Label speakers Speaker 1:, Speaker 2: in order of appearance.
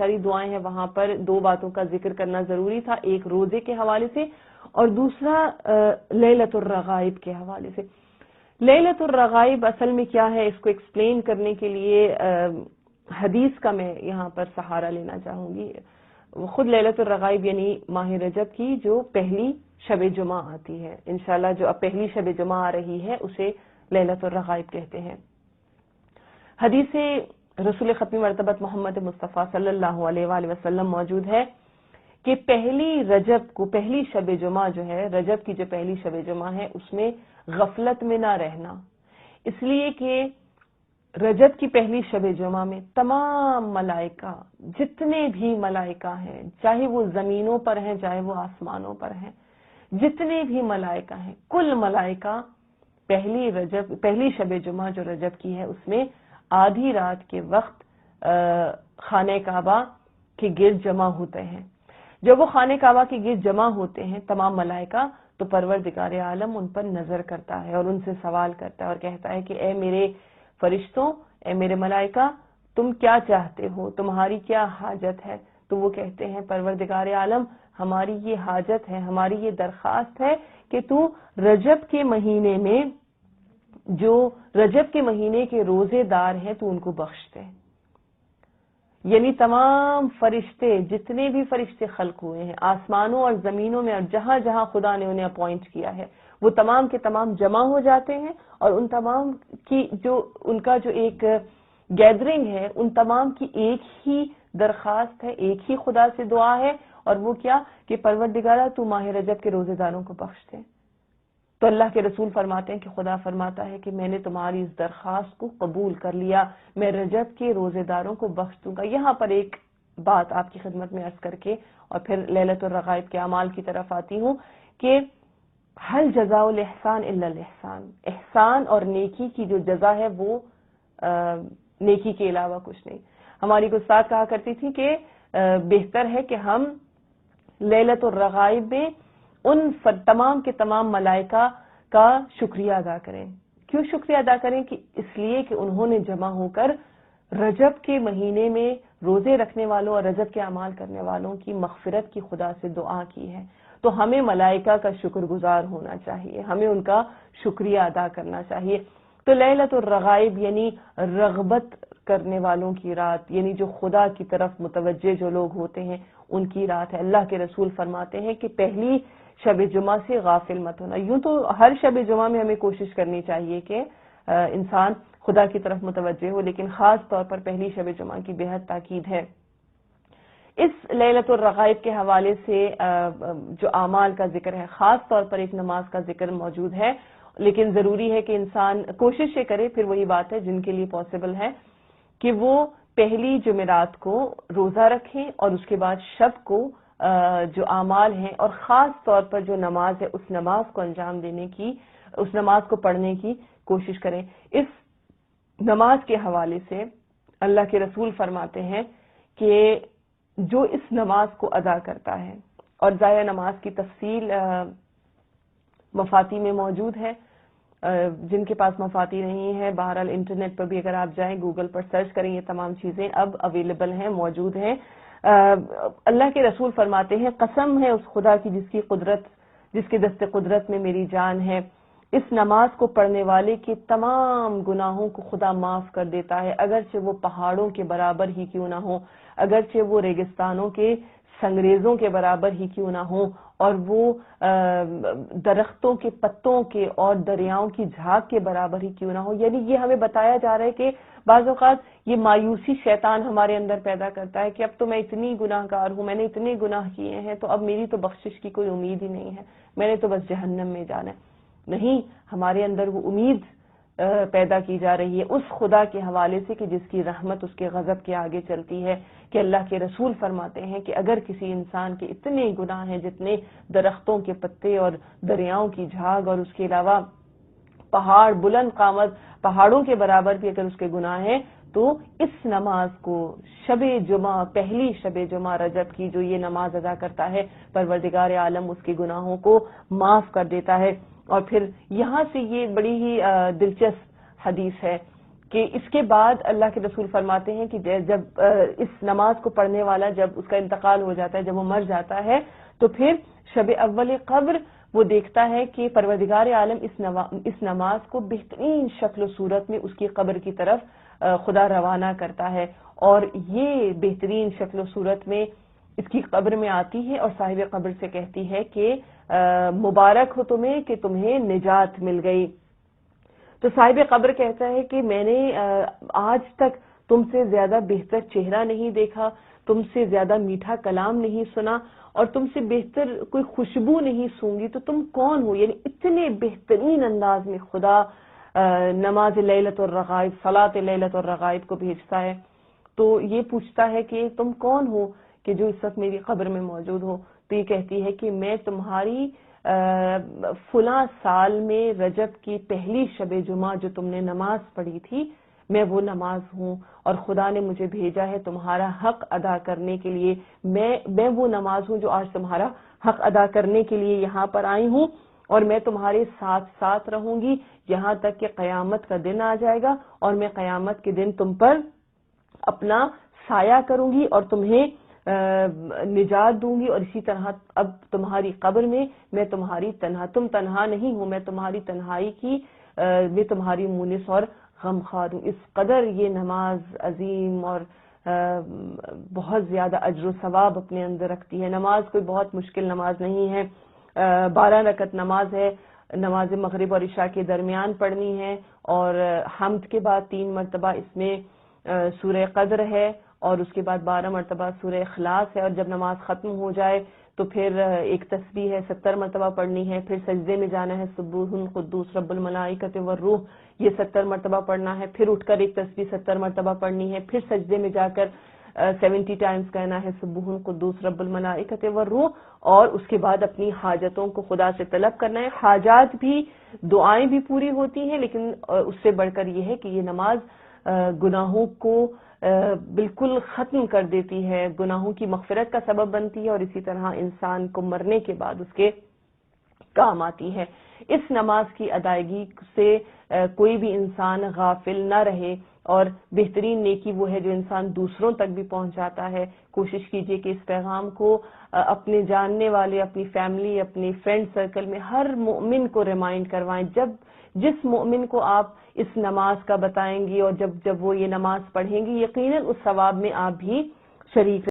Speaker 1: ساری دعائیں ہیں وہاں پر دو باتوں کا ذکر کرنا ضروری تھا، ایک روزے کے حوالے سے اور دوسرا لیلۃ الرغائب کے حوالے سے۔ لیلۃ الرغائب اصل میں کیا ہے، اس کو ایکسپلین کرنے کے لیے حدیث کا میں یہاں پر سہارا لینا چاہوں گی۔ خود لیلۃ الرغائب یعنی ماہ رجب کی جو پہلی شب جمعہ آتی ہے، انشاءاللہ جو اب پہلی شب جمعہ آ رہی ہے اسے لیلۃ الرغائب کہتے ہیں۔ حدیث رسول ختمی مرتبت محمد مصطفیٰ صلی اللہ علیہ وآلہ وسلم موجود ہے کہ پہلی رجب کو، پہلی شب جمعہ جو ہے، رجب کی جو پہلی شب جمعہ ہے اس میں غفلت میں نہ رہنا، اس لیے کہ رجب کی پہلی شب جمعہ میں تمام ملائکہ، جتنے بھی ملائکہ ہیں، چاہے وہ زمینوں پر ہیں چاہے وہ آسمانوں پر ہیں، جتنے بھی ملائکہ ہیں، کل ملائکہ پہلی شب جمعہ جو رجب کی ہے اس میں آدھی رات کے وقت خانہ کعبہ کے گرد جمع ہوتے ہیں۔ جب وہ خانہ کعبہ کے گرد جمع ہوتے ہیں تمام ملائکہ، تو پروردگار عالم ان پر نظر کرتا ہے اور ان سے سوال کرتا ہے اور کہتا ہے کہ اے میرے فرشتوں، اے میرے ملائکہ، تم کیا چاہتے ہو، تمہاری کیا حاجت ہے؟ تو وہ کہتے ہیں پروردگار عالم، ہماری یہ حاجت ہے، ہماری یہ درخواست ہے کہ تو رجب کے مہینے میں جو رجب کے مہینے کے روزے دار ہیں تو ان کو بخش دے۔ یعنی تمام فرشتے، جتنے بھی فرشتے خلق ہوئے ہیں آسمانوں اور زمینوں میں اور جہاں جہاں خدا نے انہیں اپوائنٹ کیا ہے، وہ تمام کے تمام جمع ہو جاتے ہیں اور ان تمام کی جو ان کا جو ایک گیدرنگ ہے، ان تمام کی ایک ہی درخواست ہے، ایک ہی خدا سے دعا ہے، اور وہ کیا کہ پروردگارہ تو ماہ رجب کے روزے داروں کو بخش دے۔ تو اللہ کے رسول فرماتے ہیں کہ خدا فرماتا ہے کہ میں نے تمہاری اس درخواست کو قبول کر لیا، میں رجب کے روزے داروں کو بخش دوں گا۔ یہاں پر ایک بات آپ کی خدمت میں عرض کر کے اور پھر لیلۃ الرغائب کے اعمال کی طرف آتی ہوں کہ حل جزاء الاحسان الا الاحسان، احسان اور نیکی کی جو جزا ہے وہ نیکی کے علاوہ کچھ نہیں۔ ہماری استاد کہا کرتی تھی کہ بہتر ہے کہ ہم لیلۃ الرغائب میں ان تمام کے تمام ملائکہ کا شکریہ ادا کریں۔ کیوں شکریہ ادا کریں؟ کہ اس لیے کہ انہوں نے جمع ہو کر رجب کے مہینے میں روزے رکھنے والوں اور رجب کے اعمال کرنے والوں کی مغفرت کی خدا سے دعا کی ہے۔ تو ہمیں ملائکہ کا شکر گزار ہونا چاہیے، ہمیں ان کا شکریہ ادا کرنا چاہیے۔ تو لیلۃ الرغائب یعنی رغبت کرنے والوں کی رات، یعنی جو خدا کی طرف متوجہ جو لوگ ہوتے ہیں ان کی رات ہے۔ اللہ کے رسول فرماتے ہیں کہ پہلی شب جمعہ سے غافل مت ہونا۔ یوں تو ہر شب جمعہ میں ہمیں کوشش کرنی چاہیے کہ انسان خدا کی طرف متوجہ ہو، لیکن خاص طور پر پہلی شب جمعہ کی بہت تاکید ہے۔ اس لیلۃ الرغائب کے حوالے سے جو اعمال کا ذکر ہے، خاص طور پر ایک نماز کا ذکر موجود ہے، لیکن ضروری ہے کہ انسان کوشش یہ کرے، پھر وہی بات ہے جن کے لیے پاسبل ہے کہ وہ پہلی جمعرات کو روزہ رکھیں اور اس کے بعد شب کو جو اعمال ہیں اور خاص طور پر جو نماز ہے اس نماز کو انجام دینے کی، اس نماز کو پڑھنے کی کوشش کریں۔ اس نماز کے حوالے سے اللہ کے رسول فرماتے ہیں کہ جو اس نماز کو ادا کرتا ہے، اور ضائع نماز کی تفصیل مفاتی میں موجود ہے، جن کے پاس مفاتی نہیں ہے بہرحال انٹرنیٹ پر بھی اگر آپ جائیں گوگل پر سرچ کریں یہ تمام چیزیں اب اویلیبل ہیں، موجود ہیں۔ اللہ کے رسول فرماتے ہیں قسم ہے اس خدا کی جس کے دست قدرت میں میری جان ہے، اس نماز کو پڑھنے والے کے تمام گناہوں کو خدا معاف کر دیتا ہے، اگرچہ وہ پہاڑوں کے برابر ہی کیوں نہ ہو، اگرچہ وہ ریگستانوں کے سنگریزوں کے برابر ہی کیوں نہ ہو، اور وہ درختوں کے پتوں کے اور دریاؤں کی جھاگ کے برابر ہی کیوں نہ ہو۔ یعنی یہ ہمیں بتایا جا رہا ہے کہ بعض اوقات یہ مایوسی شیطان ہمارے اندر پیدا کرتا ہے کہ اب تو میں اتنی گناہ گار ہوں، میں نے اتنے گناہ کیے ہیں تو اب میری تو بخشش کی کوئی امید ہی نہیں ہے، میں نے تو بس جہنم میں جانا ہے۔ نہیں، ہمارے اندر وہ امید پیدا کی جا رہی ہے اس خدا کے حوالے سے کہ جس کی رحمت اس کے غضب کے آگے چلتی ہے، کہ اللہ کے رسول فرماتے ہیں کہ اگر کسی انسان کے اتنے گناہ ہیں جتنے درختوں کے پتے اور دریاؤں کی جھاگ اور اس کے علاوہ پہاڑ بلند قامت پہاڑوں کے برابر بھی اگر اس کے گناہ ہیں، تو اس نماز کو شب جمعہ، پہلی شب جمعہ رجب کی جو یہ نماز ادا کرتا ہے، پروردگار عالم اس کے گناہوں کو معاف کر دیتا ہے۔ اور پھر یہاں سے یہ بڑی ہی دلچسپ حدیث ہے کہ اس کے بعد اللہ کے رسول فرماتے ہیں کہ جب اس نماز کو پڑھنے والا جب اس کا انتقال ہو جاتا ہے، جب وہ مر جاتا ہے، تو پھر شب اول قبر وہ دیکھتا ہے کہ پروردگار عالم اس نماز کو بہترین شکل و صورت میں اس کی قبر کی طرف خدا روانہ کرتا ہے، اور یہ بہترین شکل و صورت میں اس کی قبر میں آتی ہے اور صاحب قبر سے کہتی ہے کہ مبارک ہو تمہیں کہ تمہیں نجات مل گئی۔ تو صاحب قبر کہتا ہے کہ میں نے آج تک تم سے زیادہ بہتر چہرہ نہیں دیکھا، تم سے زیادہ میٹھا کلام نہیں سنا، اور تم سے بہتر کوئی خوشبو نہیں سونگی، تو تم کون ہو؟ یعنی اتنے بہترین انداز میں خدا نماز لیلۃ الرغائب، صلاۃ لیلۃ الرغائب کو بھیجتا ہے۔ تو یہ پوچھتا ہے کہ تم کون ہو کہ جو اس وقت میری قبر میں موجود ہو؟ تو یہ کہتی ہے کہ میں تمہاری فلاں سال میں رجب کی پہلی شب جمعہ جو تم نے نماز پڑھی تھی، میں وہ نماز ہوں، اور خدا نے مجھے بھیجا ہے تمہارا حق ادا کرنے کے لیے۔ میں وہ نماز ہوں جو آج تمہارا حق ادا کرنے کے لیے یہاں پر آئی ہوں، اور میں تمہارے ساتھ ساتھ رہوں گی یہاں تک کہ قیامت کا دن آ جائے گا، اور میں قیامت کے دن تم پر اپنا سایہ کروں گی اور تمہیں نجات دوں گی۔ اور اسی طرح اب تمہاری قبر میں میں تمہاری تم تنہا نہیں ہوں، میں تمہاری تنہائی کی میں تمہاری مونس اور غمخوار ہوں۔ اس قدر یہ نماز عظیم اور بہت زیادہ اجر و ثواب اپنے اندر رکھتی ہے۔ نماز کوئی بہت مشکل نماز نہیں ہے، 12 رکعت نماز ہے، نماز مغرب اور عشاء کے درمیان پڑھنی ہے، اور حمد کے بعد 3 مرتبہ اس میں سورہ قدر ہے، اور اس کے بعد 12 مرتبہ سورہ اخلاص ہے، اور جب نماز ختم ہو جائے تو پھر ایک تسبیح ہے 70 مرتبہ پڑھنی ہے، پھر سجدے میں جانا ہے سبوح قدوس رب الملائکۃ والروح، یہ 70 مرتبہ پڑھنا ہے، پھر اٹھ کر ایک تسبیح 70 مرتبہ پڑھنی ہے، پھر سجدے میں جا کر 70 ٹائمز کہنا ہے سبوح قدوس رب الملائکۃ والروح، اور اس کے بعد اپنی حاجتوں کو خدا سے طلب کرنا ہے۔ حاجات بھی، دعائیں بھی پوری ہوتی ہیں، لیکن اس سے بڑھ کر یہ ہے کہ یہ نماز گناہوں کو بالکل ختم کر دیتی ہے، گناہوں کی مغفرت کا سبب بنتی ہے، اور اسی طرح انسان کو مرنے کے بعد اس کے کام آتی ہے۔ اس نماز کی ادائیگی سے کوئی بھی انسان غافل نہ رہے، اور بہترین نیکی وہ ہے جو انسان دوسروں تک بھی پہنچاتا ہے۔ کوشش کیجئے کہ اس پیغام کو اپنے جاننے والے، اپنی فیملی، اپنی فرینڈ سرکل میں ہر مومن کو ریمائنڈ کروائیں۔ جس مومن کو آپ اس نماز کا بتائیں گی اور جب وہ یہ نماز پڑھیں گی، یقیناً اس ثواب میں آپ بھی شریک